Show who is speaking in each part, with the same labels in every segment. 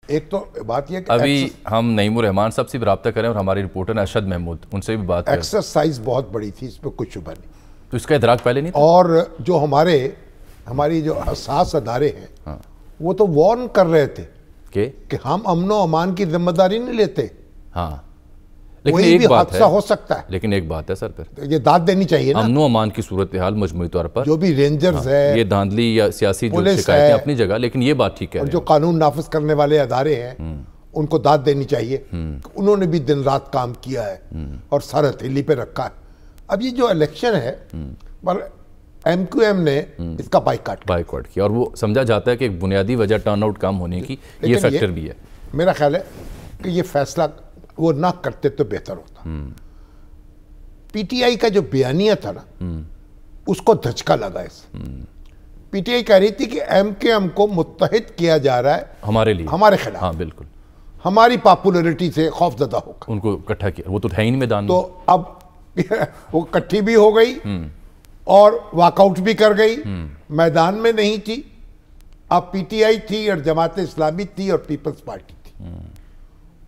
Speaker 1: एक तो बात यह कि
Speaker 2: अभी हम नईमुर रहमान साहब से भी रब्ता करें और हमारे रिपोर्टर अरशद महमूद उनसे भी बात करें।
Speaker 1: एक्सरसाइज बहुत बड़ी थी, इसमें कुछ शुबा नहीं।
Speaker 2: तो इसका इदराक पहले नहीं था?
Speaker 1: और जो हमारी जो हसास अदारे हैं,
Speaker 2: हाँ।
Speaker 1: वो तो वार्न कर रहे थे
Speaker 2: कि
Speaker 1: हम अमन व अमान की जिम्मेदारी नहीं लेते।
Speaker 2: हाँ, लेकिन
Speaker 1: कोई
Speaker 2: एक
Speaker 1: भी
Speaker 2: बात
Speaker 1: हादसा
Speaker 2: है,
Speaker 1: हो सकता है।
Speaker 2: लेकिन एक बात है सर, फिर
Speaker 1: तो ये दाद देनी चाहिए ना।
Speaker 2: अमन व अमान की सूरत हाल मजमूई तौर पर
Speaker 1: जो भी रेंजर्स है,
Speaker 2: ये धांधली या सियासी जो
Speaker 1: पुलिस
Speaker 2: शिकायतें
Speaker 1: है,
Speaker 2: अपनी जगह, लेकिन ये बात ठीक है,
Speaker 1: और जो कानून नाफिज करने वाले अदारे हैं उनको दाद देनी चाहिए। उन्होंने भी दिन रात काम किया है और सर हथेली पे रखा है। अब ये जो इलेक्शन है, पर MQM ने इसका बाइकआउट
Speaker 2: किया और वो समझा जाता है कि एक बुनियादी वजह टर्नआउट कम होने की ये फैक्टर भी है।
Speaker 1: मेरा ख्याल है कि ये फैसला वो ना करते तो बेहतर होता। PTI का जो बयानिया था ना, उसको धचका लगा इससे। PTI कह रही थी कि MKM को मुत्तहिद किया जा रहा है
Speaker 2: हमारे लिए, हमारे खिलाफ। हाँ बिल्कुल, हमारी
Speaker 1: पॉपुलैरिटी से खौफजदा होकर
Speaker 2: उनको इकट्ठा किया। वो तो है ही नहीं मैदान में।
Speaker 1: तो अब वो इकट्ठी भी हो गई और वॉकआउट भी कर गई, मैदान में नहीं थी। अब PTI थी और जमात इस्लामी थी और पीपल्स पार्टी थी।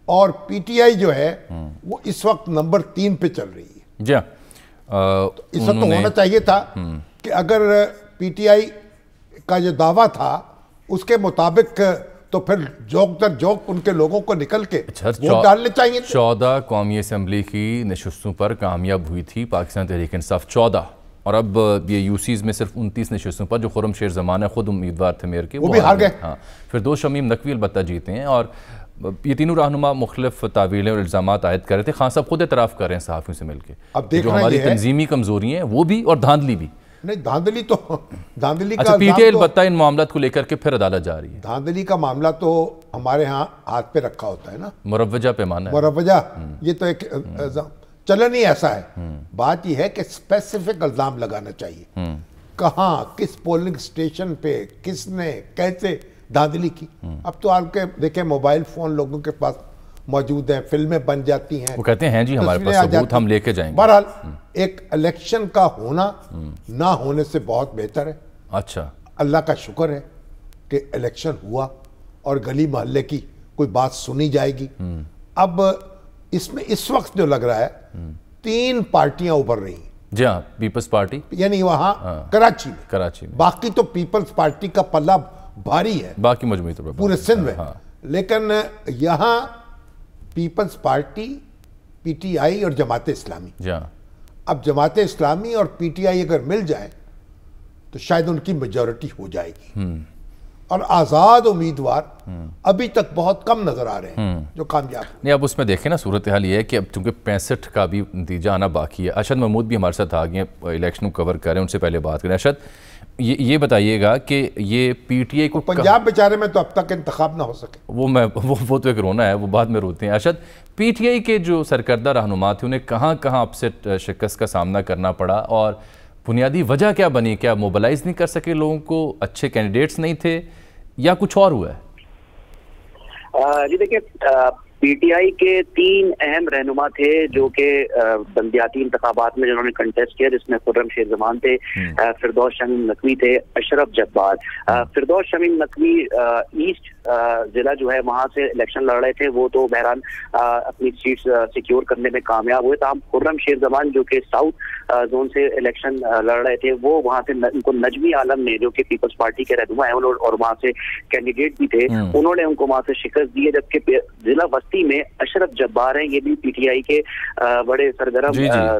Speaker 1: और PTI जो है वो इस वक्त नंबर 3 पे चल रही है।
Speaker 2: जी
Speaker 1: तो इस वक्त तो होना चाहिए था कि अगर PTI का जो दावा था उसके मुताबिक, तो फिर जोक दर जोक उनके लोगों को निकल के वोट डालने चाहिए।
Speaker 2: 14 कौमी असम्बली की नशस्तों पर कामयाब हुई थी पाकिस्तान तहरीक इंसाफ 14, और अब ये यूसीज में सिर्फ 29 नशस्तों पर, जो खुर्रम शेर ज़मान है, खुद उम्मीदवार थे मेयर के,
Speaker 1: वो भी हार गए।
Speaker 2: हाँ, फिर 2 शमीम नकवी अलबत्ता जीते हैं। और ये तीनों रहनुमा मुख्तलिफ तावीलें और इल्ज़ाम आयद कर रहे थे। खान साहब खुद एतराफ़ कर रहे हैं सहाफ़ियों से मिलकर, जो हमारी तंजीमी कमजोरी हैं वो भी और धांधली भी।
Speaker 1: नहीं, धांधली
Speaker 2: अच्छा, PTI अलबत्ता इन मामलात को लेकर के फिर अदालत जा रही है।
Speaker 1: धांधली का मामला तो हमारे यहाँ हाथ पे रखा होता है ना,
Speaker 2: मुरव्वजा पैमाना,
Speaker 1: मुरव्वजा। ये तो एक चलन ही ऐसा है। बात यह है कि स्पेसिफिक इल्जाम लगाना चाहिए, कहाँ, किस पोलिंग स्टेशन पे किसने कैसे धांधली की। अब तो आपके देखें मोबाइल फोन लोगों के पास मौजूद हैं, फिल्में बन जाती हैं,
Speaker 2: वो कहते हैं जी हमारे पास सबूत, हम लेके जाएंगे।
Speaker 1: बहरहाल एक इलेक्शन का होना ना होने से बहुत बेहतर है।
Speaker 2: अच्छा,
Speaker 1: अल्लाह का शुक्र है कि इलेक्शन हुआ और गली मोहल्ले की कोई बात सुनी जाएगी। अब इसमें इस वक्त जो लग रहा है 3 पार्टियां उभर रही हैं।
Speaker 2: जी हाँ, पीपल्स पार्टी,
Speaker 1: यानी वहां कराची में, बाकी तो पीपल्स पार्टी का पल्ला भारी है,
Speaker 2: बाकी मजमूई तौर पर
Speaker 1: पूरे सिंध में। लेकिन यहां पीपल्स पार्टी, PTI और जमात इस्लामी। अब जमात इस्लामी और PTI अगर मिल जाए तो शायद उनकी मेजॉरिटी हो जाएगी। और आज़ाद उम्मीदवार अभी तक बहुत कम नजर आ रहे हैं जो कामयाब
Speaker 2: नहीं। अब उसमें देखें ना, सूरत हाल ये है कि अब चूंकि 65 का भी नतीजा आना बाकी है। अरशद महमूद भी हमारे साथ आ गए हैं, इलेक्शन को कवर कर रहे हैं, उनसे पहले बात करें। अरशद, ये बताइएगा कि ये PTI को
Speaker 1: पंजाब बेचारे में तो अब तक इंतखाब ना हो सके,
Speaker 2: वो तो एक रोना है, वो बाद में रोते हैं। अरशद, PTI के जो सरकर्दा रहनुमा थे उन्हें कहाँ कहाँ अपसेट शिकस्त का सामना करना पड़ा और बुनियादी वजह क्या बनी? क्या मोबिलाइज नहीं कर सके लोगों को, अच्छे कैंडिडेट्स नहीं थे, या कुछ और हुआ है?
Speaker 3: जी देखिए, PTI के 3 अहम रहनुमा थे जो कि बल्दियाती इंतखाबात में जिन्होंने कंटेस्ट किया, जिसमें खुर्रम शेर ज़मान थे, फिरदौस शमीम नकवी थे, अशरफ जब्बार। फिरदौस शमीम नकवी ईस्ट जिला जो है वहां से इलेक्शन लड़ रहे थे, वो तो बहरहाल अपनी सीट सिक्योर करने में कामयाब हुए। तमाम खुर्रम शेर ज़मान जो कि साउथ जोन से इलेक्शन लड़ रहे थे, वो वहां से उनको नजमी आलम ने, जो कि पीपल्स पार्टी के रहनुमा है और वहां से कैंडिडेट भी थे, उन्होंने उनको वहां से शिकस्त दी है। जबकि जिला वस्ती में अशरफ जब्बार हैं, ये भी PTI के बड़े सरगर्म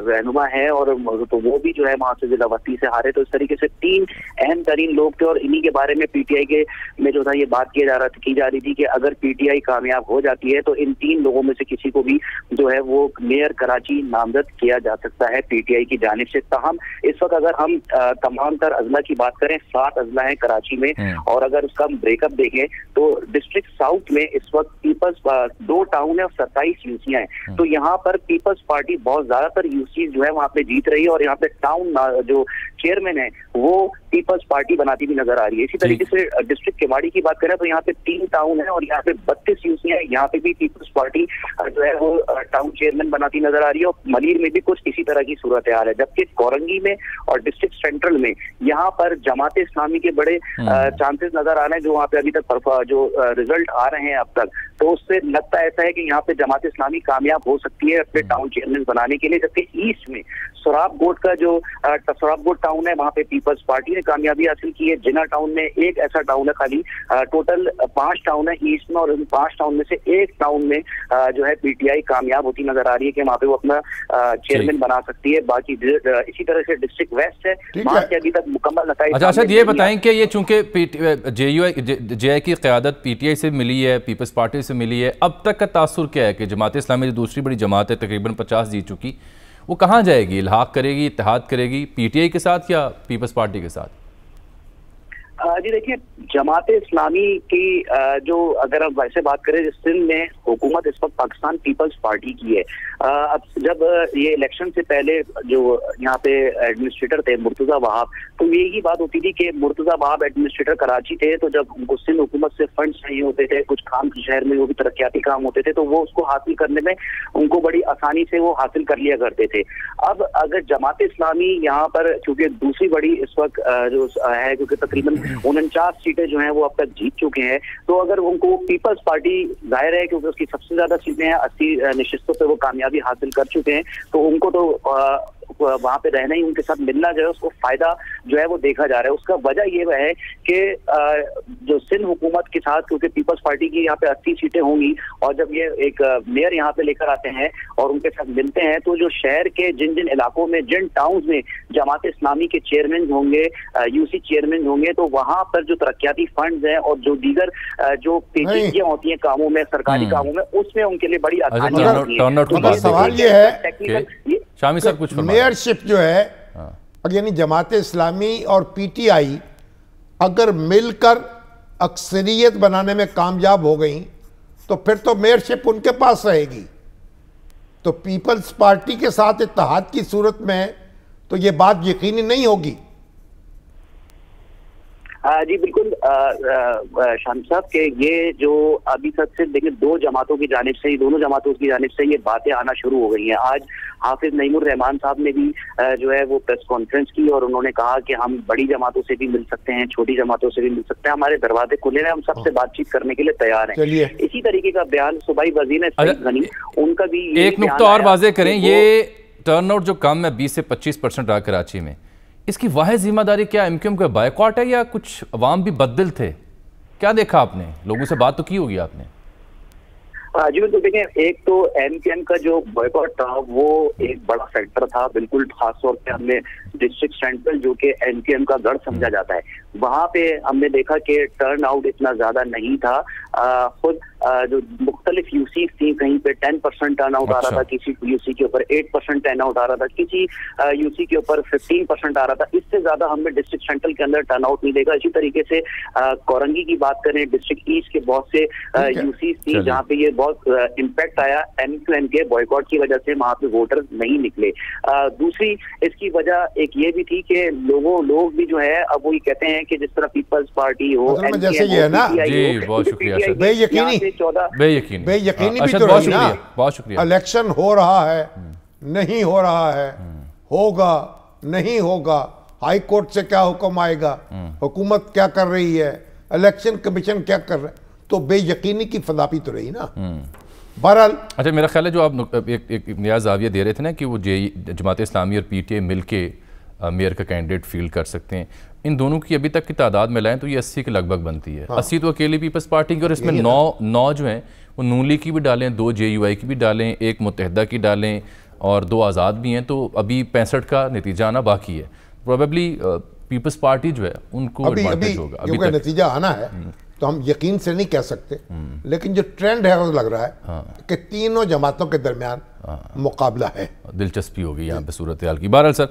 Speaker 3: रहनुमा हैं, और तो वो भी जो है वहां से जिला वस्ती से हारे। तो इस तरीके से 3 अहम तरीन लोग थे, और इन्हीं के बारे में PTI के में जो था ये बात की जा रही थी कि अगर PTI कामयाब हो जाती है तो इन 3 लोगों में से किसी को भी जो है वो मेयर कराची नामजद किया जा सकता है PTI की जानिब से। ताहम इस वक्त अगर हम तमाम तर अजला की बात करें, 7 अजला है कराची में, और अगर उसका ब्रेकअप देखें तो डिस्ट्रिक्ट साउथ में इस वक्त पीपल्स 2 टाउन है और 27 यूसियां हैं। तो यहाँ पर पीपल्स पार्टी बहुत ज्यादातर यूसी जो है वहाँ पे जीत रही है, और यहाँ पे टाउन जो चेयरमैन है वो पीपल्स पार्टी बनाती हुई नजर आ रही है। इसी तरीके से डिस्ट्रिक्ट केवाड़ी की बात करें तो यहाँ पे 3 टाउन है और यहाँ पे 32 यूसी है, यहाँ पे भी पीपल्स पार्टी जो है वो टाउन चेयरमैन बनाती नजर आ रही है और मलीर में भी कुछ इसी तरह की सूरत हाल है। जबकि कोरंगी में और डिस्ट्रिक्ट सेंट्रल में यहाँ पर जमात इस्लामी के बड़े चांसेस नजर आ रहे हैं, जो वहाँ पे अभी तक जो रिजल्ट आ रहे हैं अब तक, तो उससे लगता ऐसा है कि यहाँ पे जमात इस्लामी कामयाब हो सकती है अपने टाउन चेयरमैन बनाने के लिए। जबकि ईस्ट में सोराबकोट का जो सोराबकोट टाउन है वहाँ पे पीपल्स पार्टी ने कामयाबी हासिल की है। जिना टाउन में एक ऐसा टाउन है, खाली टोटल 5 टाउन है ईस्ट में और इन 5 टाउन में से एक टाउन में जो है पीटीआई कामयाब होती नजर आ रही है कि वहाँ पे वो अपना चेयरमैन बना सकती है। बाकी इसी तरह से डिस्ट्रिक्ट वेस्ट है, वहाँ से अभी तक मुकम्मल नतीजे।
Speaker 2: अच्छा अच्छा, ये बताएं कि ये चूंकि जेआई की क़यादत पीटीआई से मिली है, पीपल्स पार्टी से मिली है, अब तक का तासुर क्या है कि जमात इस्लामी जो दूसरी बड़ी जमात है तकरीबन 50 जीत चुकी, वो कहाँ जाएगी? इल्हाक करेगी, इत्तेहाद करेगी पीटीआई के साथ या पीपल्स पार्टी के साथ?
Speaker 3: जी देखिए, जमात इस्लामी की जो अगर आप वैसे बात करें, सिंध में हुकूमत इस वक्त पाकिस्तान पीपल्स पार्टी की है। अब जब ये इलेक्शन से पहले जो यहाँ पे एडमिनिस्ट्रेटर थे मुर्तजा वहाब, तो यही बात होती थी कि मुर्तजा वहाब एडमिनिस्ट्रेटर कराची थे, तो जब उनको सिंध हुकूमत से फंड चाहिए होते थे, कुछ काम शहर में वो भी तरक्याती काम होते थे, तो वो उसको हासिल करने में उनको बड़ी आसानी से वो हासिल कर लिया करते थे। अब अगर जमात इस्लामी यहाँ पर, क्योंकि दूसरी बड़ी इस वक्त जो है, क्योंकि तकरीबन 49 सीटें जो हैं वो अब तक जीत चुके हैं, तो अगर उनको पीपल्स पार्टी, जाहिर है क्योंकि उसकी सबसे ज्यादा सीटें हैं, 80 नशिस्तों पे वो कामयाबी हासिल कर चुके हैं, तो उनको तो वहां पे रहना ही, उनके साथ मिलना जो है उसको फायदा जो है वो देखा जा रहा है। उसका वजह ये है कि जो सिंध हुकूमत के साथ, क्योंकि पीपल्स पार्टी की यहाँ पे 80 सीटें होंगी और जब ये एक मेयर यहाँ पे लेकर आते हैं और उनके साथ मिलते हैं, तो जो शहर के जिन जिन इलाकों में, जिन टाउन्स में जमात इस्लामी के चेयरमैन होंगे, यूसी चेयरमैन होंगे, तो वहां पर जो तरक्याती फंड्स हैं और जो दीगर जो पेचीदगियां होती हैं कामों में, सरकारी कामों में, उसमें उनके लिए बड़ी आसानी होती है।
Speaker 1: सवाल ये है
Speaker 3: टेक्निकल
Speaker 2: शामी साहब कुछ
Speaker 1: मेयरशिप जो है, यानी जमात इस्लामी और पीटीआई अगर मिलकर अक्सरियत बनाने में कामयाब हो गई तो फिर तो मेयरशिप उनके पास रहेगी। तो पीपल्स पार्टी के साथ इत्तेहाद की सूरत में तो ये बात यकीनी नहीं होगी।
Speaker 3: जी बिल्कुल शाम साहब के ये जो अभी तक सिर्फ देखिए 2 जमातों की जानिब से, दोनों जमातों की जानिब से ये बातें आना शुरू हो गई हैं। आज हाफिज नईमुर रहमान साहब ने भी जो है वो प्रेस कॉन्फ्रेंस की और उन्होंने कहा कि हम बड़ी जमातों से भी मिल सकते हैं, छोटी जमातों से भी मिल सकते हैं, हमारे दरवाजे खुले हैं, हम सबसे बातचीत करने के लिए तैयार हैं। इसी तरीके का बयान सूबाई वजीर ने उनका भी
Speaker 2: एक नुक्ता और वाज़ेह करें, ये टर्नआउट जो कम है 20 से 25% रहा कराची में, इसकी वाहिद जिम्मेदारी क्या एमक्यूएम का बायकॉट है या कुछ अवाम भी बददिल थे? क्या देखा आपने? लोगों से बात तो की होगी आपने।
Speaker 3: जी बिल्कुल, देखें, एक तो एमक्यूएम का जो बॉयकॉट था वो एक बड़ा फैक्टर था, बिल्कुल खास तौर पे हमने डिस्ट्रिक्ट सेंट्रल जो कि एमक्यूएम का गढ़ समझा जाता है, वहां पे हमने देखा कि टर्न आउट इतना ज्यादा नहीं था। खुद जो मुख्तलिफ यूसी थी, कहीं पे 10% टर्न आउट आ रहा था, किसी यूसी के ऊपर 8% टर्न आउट आ रहा था, किसी यूसी के ऊपर 15% आ रहा था। इससे ज्यादा हमने डिस्ट्रिक्ट सेंट्रल के अंदर टर्न आउट नहीं देखा। इसी तरीके से कोरंगी की बात करें, डिस्ट्रिक्ट ईस्ट के बहुत से यूसी थी जहाँ पे ये बहुत इम्पैक्ट आया एमक्यूएम के बॉयकॉट की वजह से, वहां पे वोटर नहीं निकले। दूसरी इसकी वजह एक ये भी थी कि लोग भी जो है अब वही कहते हैं कि जिस तरह पीपल्स पार्टी हो,
Speaker 1: जैसे ये है ना,
Speaker 2: जी बहुत शुक्रिया,
Speaker 1: बेयकीनी भी तो रही ना।
Speaker 2: बहुत शुक्रिया।
Speaker 1: इलेक्शन हो रहा है, नहीं हो रहा है, होगा नहीं होगा, हाई कोर्ट से क्या हुक्म आएगा, हुकूमत क्या कर रही है, इलेक्शन कमीशन क्या कर रहा है, तो बेयकीनी की फदापी तो रही ना। बहरहाल
Speaker 2: अच्छा, मेरा ख्याल है जो आप एक नया जाविया दे रहे थे ना कि वो जमात इस्लामी और पीटीआई मिलके मेयर का कैंडिडेट फील्ड कर सकते हैं, इन दोनों की अभी तक की तादाद मिलाएं तो ये 80 के लगभग बनती है। 80 तो अकेली पीपल्स पार्टी की, और इसमें 9 जो हैं वो नून लीग की भी डालें, 2 जेयूआई की भी डालें, 1 मुत्तहिदा की डालें और 2 आज़ाद भी हैं, तो अभी 65 का नतीजा आना बाकी है। प्रोबेबली पीपल्स पार्टी जो है उनको एडवांटेज होगा।
Speaker 1: अभी नतीजा आना है तो हम यकीन से नहीं कह सकते, लेकिन जो ट्रेंड है वो लग रहा है कि तीनों जमातों के दरमियान मुकाबला है।
Speaker 2: दिलचस्पी होगी यहाँ पे सूरत हाल की। बहरहाल सर